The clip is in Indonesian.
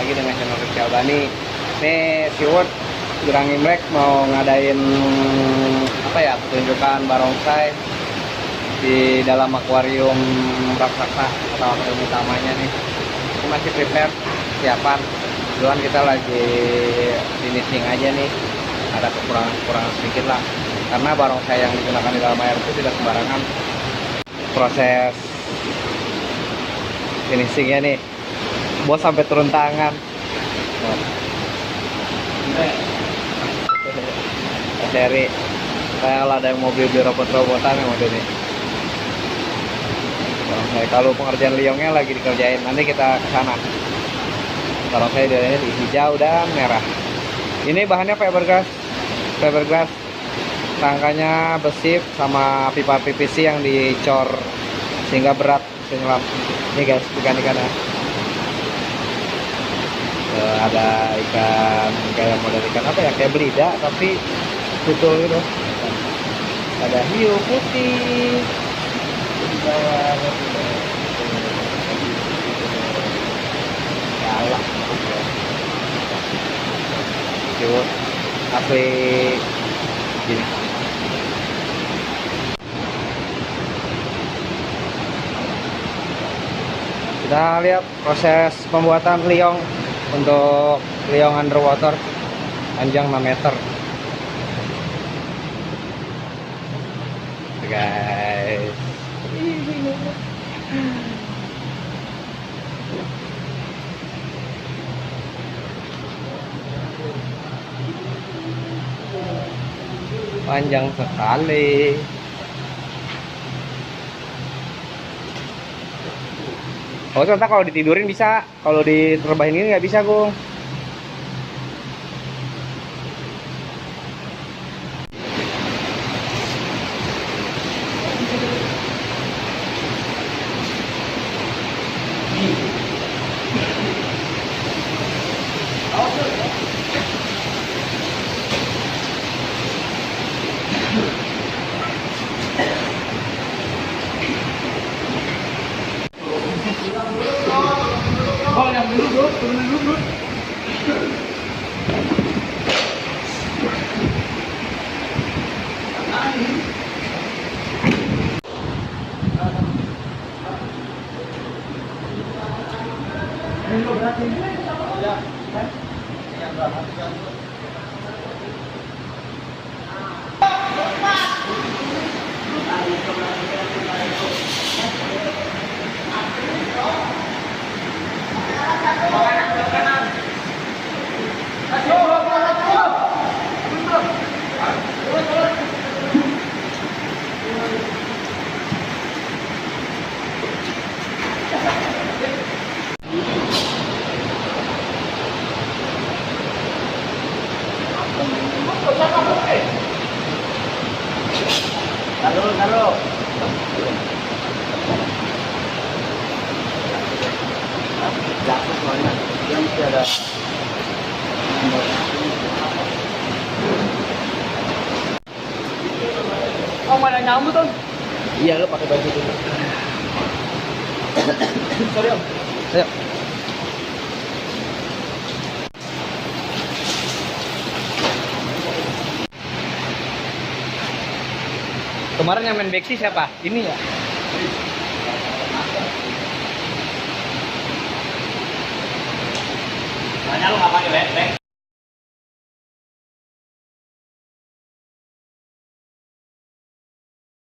lagi dengan channel Rizky Albani. Nih si Wood Jurang Imlek mau ngadain apa ya, pertunjukan barongsai di dalam akuarium raksasa atau akuarium utamanya nih. Ini masih prepare siapan. Kebetulan kita lagi finishing aja nih. Ada kekurangan sedikit lah. Karena barongsai yang digunakan di dalam air itu tidak sembarangan. Proses finishingnya nih, bos sampai turun tangan. Seri kalau ada yang mau beli robot-robotan yang udah nih. Kalau pengerjaan liongnya lagi dikerjain, nanti kita ke sana. Kalau saya di hijau dan merah. Ini bahannya fiberglass. Tangkanya besi sama pipa PVC yang dicor sehingga berat penyelam. Ini guys, ikan-ikannya. Ada ikan kayak model ikan apa ya, kayak belida tapi betul gitu. Ada hiu putih di bawah. Galak. Hiu asli gini. Kita lihat proses pembuatan liong untuk liong underwater panjang 6 meter. Guys, panjang sekali. Oh, ternyata kalau ditidurin bisa, kalau diterbahin ini nggak bisa, Gung. Oh, yang dulu bro, turunin dulu bro. Ini lo berarti ya, yang berapa? Taruh. Jatuh soalnya, dia mesti ada. Oh, mana nyambut tuh? Iya, lo pakai baju dulu. Sorry om. Ayo. Kemarin yang main beksi siapa? Ini ya? Nanya lu nggak pakai back?